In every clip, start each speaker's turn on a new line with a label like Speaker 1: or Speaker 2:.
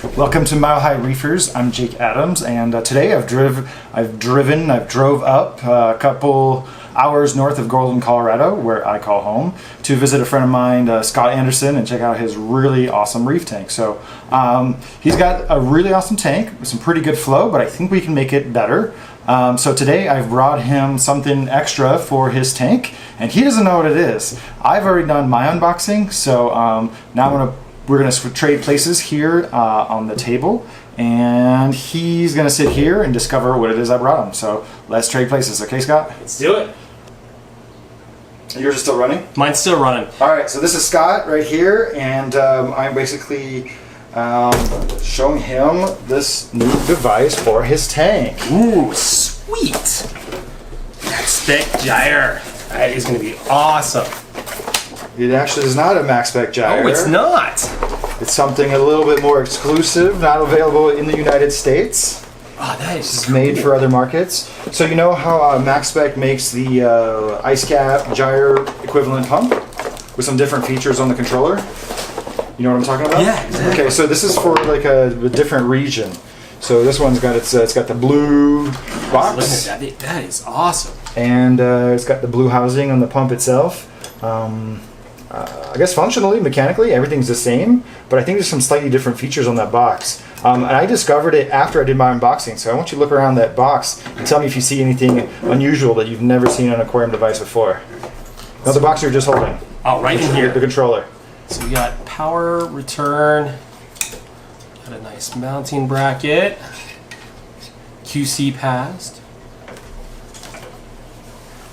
Speaker 1: Welcome to Mile High Reefers. I'm Jake Adams, and today I've drove up a couple hours north of Golden, Colorado, where I call home, to visit a friend of mine, Scott Anderson, and check out his really awesome reef tank. So he's got a really awesome tank with some pretty good flow, but I think we can make it better. So today I've brought him something extra for his tank, and he doesn't know what it is. I've already done my unboxing, so now we're gonna trade places here on the table, and he's gonna sit here and discover what it is I brought him. So let's trade places, okay, Scott?
Speaker 2: Let's do it.
Speaker 1: Yours is still running?
Speaker 2: Mine's still running.
Speaker 1: All right, so this is Scott right here, and I'm basically showing him this new device for his tank.
Speaker 2: Ooh, sweet. MaxSpec Gyre. That is going to be awesome.
Speaker 1: It actually is not a MaxSpec Gyre.
Speaker 2: Oh, it's not.
Speaker 1: It's something a little bit more exclusive, not available in the United States.
Speaker 2: Oh, that is
Speaker 1: It's made for other markets. So you know how MaxSpec makes the ice cap gyre equivalent pump with some different features on the controller? You know what I'm talking about?
Speaker 2: Yeah, exactly.
Speaker 1: Okay, so this is for like a different region. So this one's got it's got the blue box.
Speaker 2: Look at that. That is awesome.
Speaker 1: And it's got the blue housing on the pump itself. I guess functionally, mechanically, everything's the same, but I think there's some slightly different features on that box. And I discovered it after I did my unboxing, so I want you to look around that box and tell me if you see anything unusual that you've never seen on an aquarium device before. Now the box you're just holding.
Speaker 2: Oh, right in here.
Speaker 1: The controller.
Speaker 2: So we got power, return, got a nice mounting bracket, QC passed.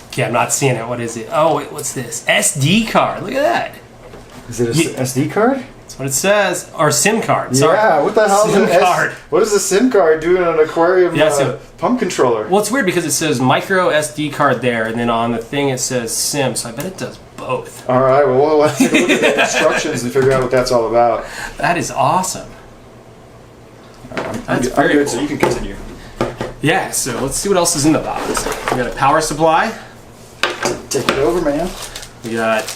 Speaker 2: Okay, I'm not seeing it. What is it? Oh, wait, what's this? SD card. Look at that.
Speaker 1: Is it a SD card?
Speaker 2: That's what it says. Or SIM card. Sorry.
Speaker 1: Yeah, what the hell is
Speaker 2: SIM
Speaker 1: an
Speaker 2: card?
Speaker 1: What is a SIM card doing on an aquarium
Speaker 2: so
Speaker 1: pump controller?
Speaker 2: Well, it's weird because it says micro SD card there, and then on the thing it says SIM, so I bet it does both.
Speaker 1: All right, well, let's take a look at the instructions and figure out what that's all about.
Speaker 2: That is awesome. That's
Speaker 1: I'm
Speaker 2: very
Speaker 1: good,
Speaker 2: cool.
Speaker 1: so you can continue.
Speaker 2: Yeah, so let's see what else is in the box. We got a power supply.
Speaker 1: Take it over, man.
Speaker 2: We got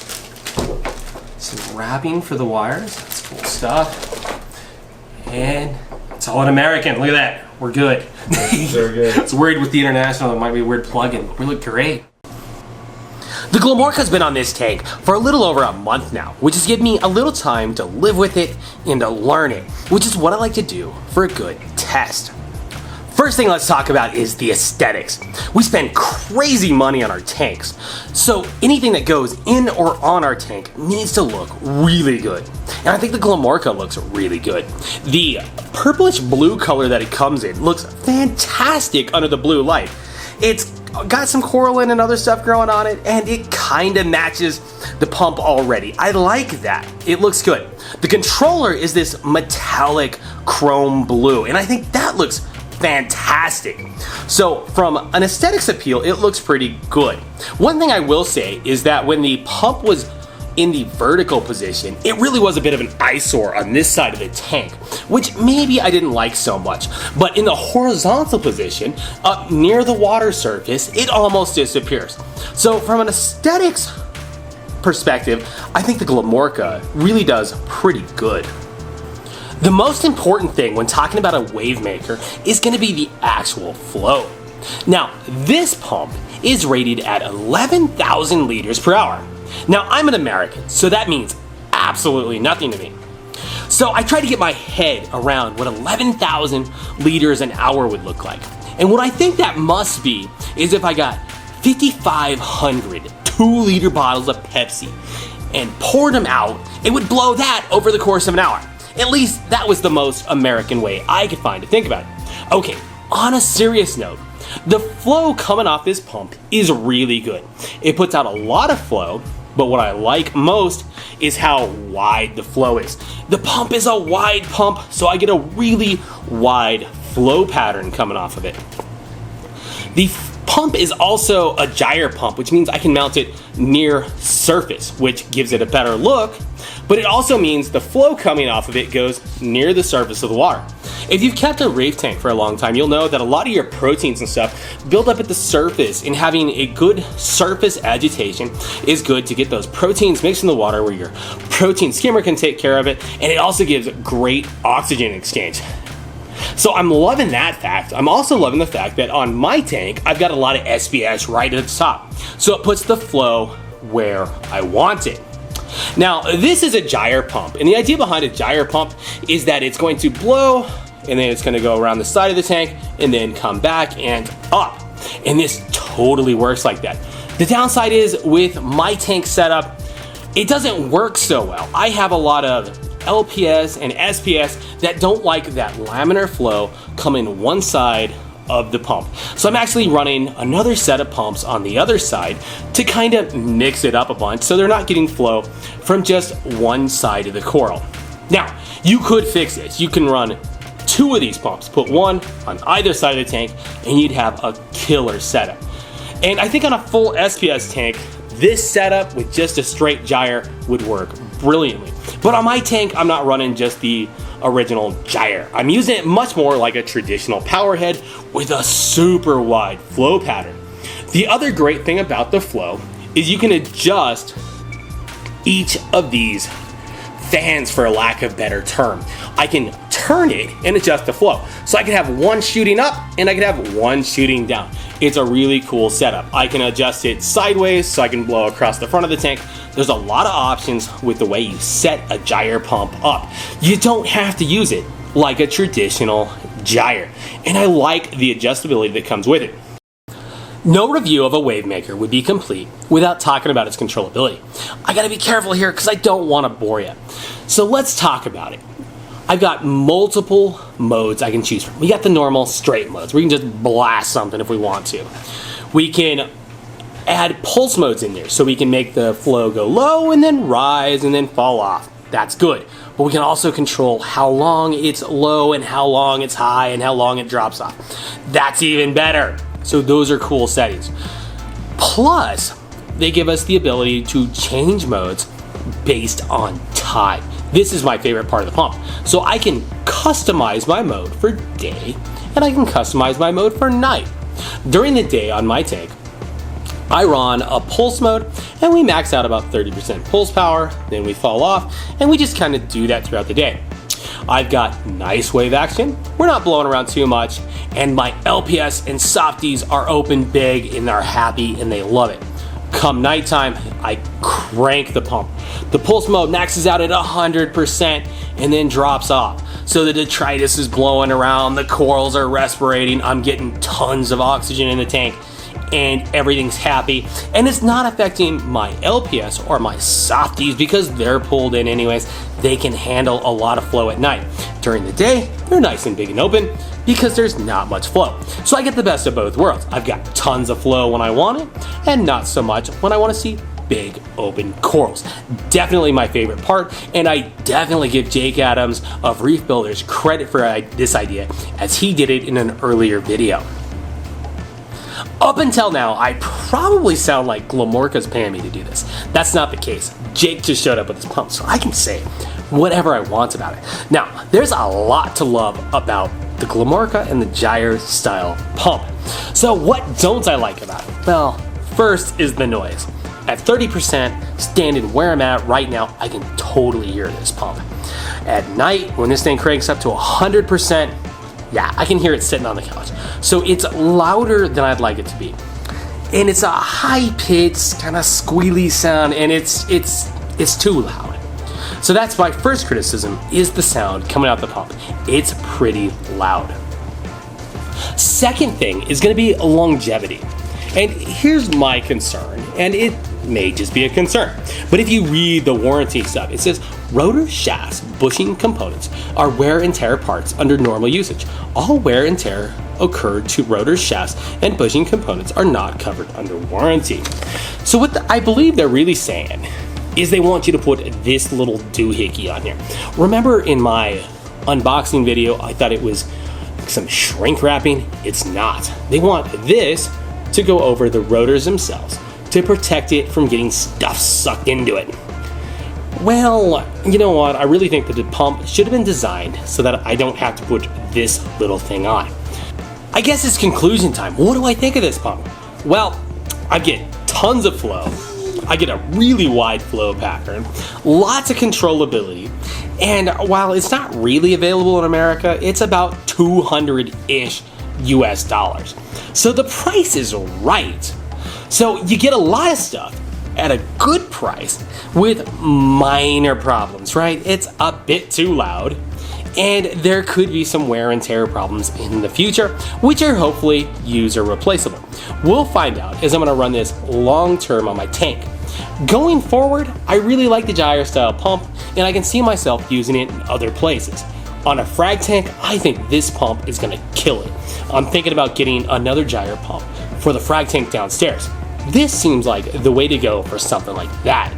Speaker 2: some wrapping for the wires. That's cool stuff. And it's all in American. Look at that. We're good.
Speaker 1: Very good.
Speaker 2: I was worried with the international, it might be a weird plug-in. We look great.
Speaker 3: The Glamorca's been on this tank for a little over a month now, which has given me a little time to live with it and to learn it, which is what I like to do for a good test. First thing let's talk about is the aesthetics. We spend crazy money on our tanks, so anything that goes in or on our tank needs to look really good. And I think the Glamorca looks really good. The purplish blue color that it comes in looks fantastic under the blue light. It's got some coralline and other stuff growing on it, and it kind of matches the pump already. I like that. It looks good. The controller is this metallic chrome blue, and I think that looks fantastic. So from an aesthetics appeal, it looks pretty good. One thing I will say is that when the pump was in the vertical position, it really was a bit of an eyesore on this side of the tank, which maybe I didn't like so much. But in the horizontal position, up near the water surface, it almost disappears. So from an aesthetics perspective, I think the Glamorca really does pretty good. The most important thing when talking about a wave maker is going to be the actual flow. Now, this pump is rated at 11,000 liters per hour. Now, I'm an American, so that means absolutely nothing to me. So I tried to get my head around what 11,000 liters an hour would look like. And what I think that must be is if I got 5,500 2-liter bottles of Pepsi and poured them out, it would blow that over the course of an hour. At least that was the most American way I could find to think about it. Okay, on a serious note, the flow coming off this pump is really good. It puts out a lot of flow, but what I like most is how wide the flow is. The pump is a wide pump, so I get a really wide flow pattern coming off of it. The pump is also a gyre pump, which means I can mount it near surface, which gives it a better look, but it also means the flow coming off of it goes near the surface of the water. If you've kept a reef tank for a long time, you'll know that a lot of your proteins and stuff build up at the surface, and having a good surface agitation is good to get those proteins mixed in the water where your protein skimmer can take care of it, and it also gives great oxygen exchange. So I'm loving that fact. I'm also loving the fact that on my tank, I've got a lot of SPS right at the top. So it puts the flow where I want it. Now, this is a gyre pump, and the idea behind a gyre pump is that it's going to blow, and then it's going to go around the side of the tank, and then come back and up. And this totally works like that. The downside is, with my tank setup, it doesn't work so well. I have a lot of LPS and SPS that don't like that laminar flow coming one side of the pump. So I'm actually running another set of pumps on the other side to kind of mix it up a bunch so they're not getting flow from just one side of the coral. Now, you could fix this. You can run 2 of these pumps, put one on either side of the tank, and you'd have a killer setup. And I think on a full SPS tank, this setup with just a straight gyre would work brilliantly. But on my tank, I'm not running just the original gyre. I'm using it much more like a traditional power head with a super wide flow pattern. The other great thing about the flow is you can adjust each of these fans, for lack of a better term. I can turn it and adjust the flow. So I can have one shooting up and I can have one shooting down. It's a really cool setup. I can adjust it sideways so I can blow across the front of the tank. There's a lot of options with the way you set a gyre pump up. You don't have to use it like a traditional gyre. And I like the adjustability that comes with it. No review of a wave maker would be complete without talking about its controllability. I gotta be careful here because I don't want to bore you. So let's talk about it. I've got multiple modes I can choose from. We got the normal straight modes. We can just blast something if we want to. We can add pulse modes in there so we can make the flow go low and then rise and then fall off. That's good. But we can also control how long it's low and how long it's high and how long it drops off. That's even better. So those are cool settings. Plus, they give us the ability to change modes based on time. This is my favorite part of the pump. So I can customize my mode for day and I can customize my mode for night. During the day on my tank, I run a pulse mode and we max out about 30% pulse power, then we fall off, and we just kind of do that throughout the day. I've got nice wave action, we're not blowing around too much, and my LPS and softies are open big and they're happy and they love it. Come nighttime, I crank the pump. The pulse mode maxes out at 100% and then drops off. So the detritus is blowing around, the corals are respirating, I'm getting tons of oxygen in the tank, and everything's happy. And it's not affecting my LPS or my softies because they're pulled in anyways. They can handle a lot of flow at night. During the day, they're nice and big and open because there's not much flow. So I get the best of both worlds. I've got tons of flow when I want it and not so much when I want to see big open corals. Definitely my favorite part, and I definitely give Jake Adams of Reef Builders credit for this idea as he did it in an earlier video. Up until now, I probably sound like Glamorca's paying me to do this. That's not the case. Jake just showed up with his pump, so I can say whatever I want about it. Now, there's a lot to love about the Glamorca and the gyre style pump. So what don't I like about it? Well, first is the noise. At 30%, standing where I'm at right now, I can totally hear this pump. At night, when this thing cranks up to 100%, yeah, I can hear it sitting on the couch. So it's louder than I'd like it to be. And it's a high-pitched, kind of squealy sound, and it's too loud. So that's my first criticism, is the sound coming out the pump. It's pretty loud. Second thing is gonna be longevity. And here's my concern, and it may just be a concern, but if you read the warranty stuff, it says rotor shafts, bushing components are wear and tear parts under normal usage. All wear and tear occurred to rotor shafts and bushing components are not covered under warranty. So what I believe they're really saying is they want you to put this little doohickey on here. Remember in my unboxing video, I thought it was some shrink wrapping? It's not. They want this to go over the rotors themselves to protect it from getting stuff sucked into it. Well, you know what? I really think that the pump should have been designed so that I don't have to put this little thing on. I guess it's conclusion time. What do I think of this pump? Well, I get tons of flow. I get a really wide flow pattern, lots of controllability, and while it's not really available in America, it's about 200-ish US dollars. So the price is right. So you get a lot of stuff at a good price with minor problems, right? It's a bit too loud, and there could be some wear and tear problems in the future, which are hopefully user replaceable. We'll find out as I'm gonna run this long term on my tank. Going forward, I really like the gyre style pump, and I can see myself using it in other places. On a frag tank, I think this pump is gonna kill it. I'm thinking about getting another gyre pump for the frag tank downstairs. This seems like the way to go for something like that.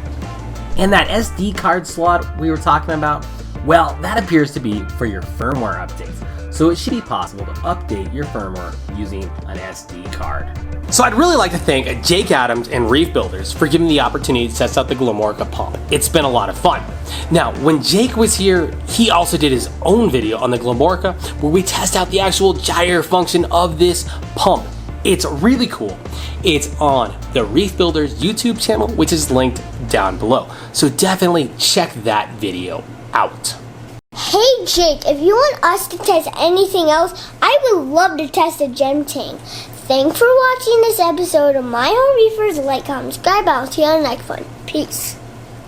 Speaker 4: And that SD card slot we were talking about, well, that appears to be for your firmware updates. So it should be possible to update your firmware using an SD card.
Speaker 3: So I'd really like to thank Jake Adams and Reef Builders for giving me the opportunity to test out the Glamorca pump. It's been a lot of fun. Now, when Jake was here, he also did his own video on the Glamorca where we test out the actual gyre function of this pump. It's really cool. It's on the Reef Builders YouTube channel, which is linked down below. So definitely check that video out.
Speaker 5: Hey Jake, if you want us to test anything else, I would love to test a gem tank. Thanks for watching this episode of My Home Reefers. Like, comment, subscribe. I'll see you on the next one. Peace.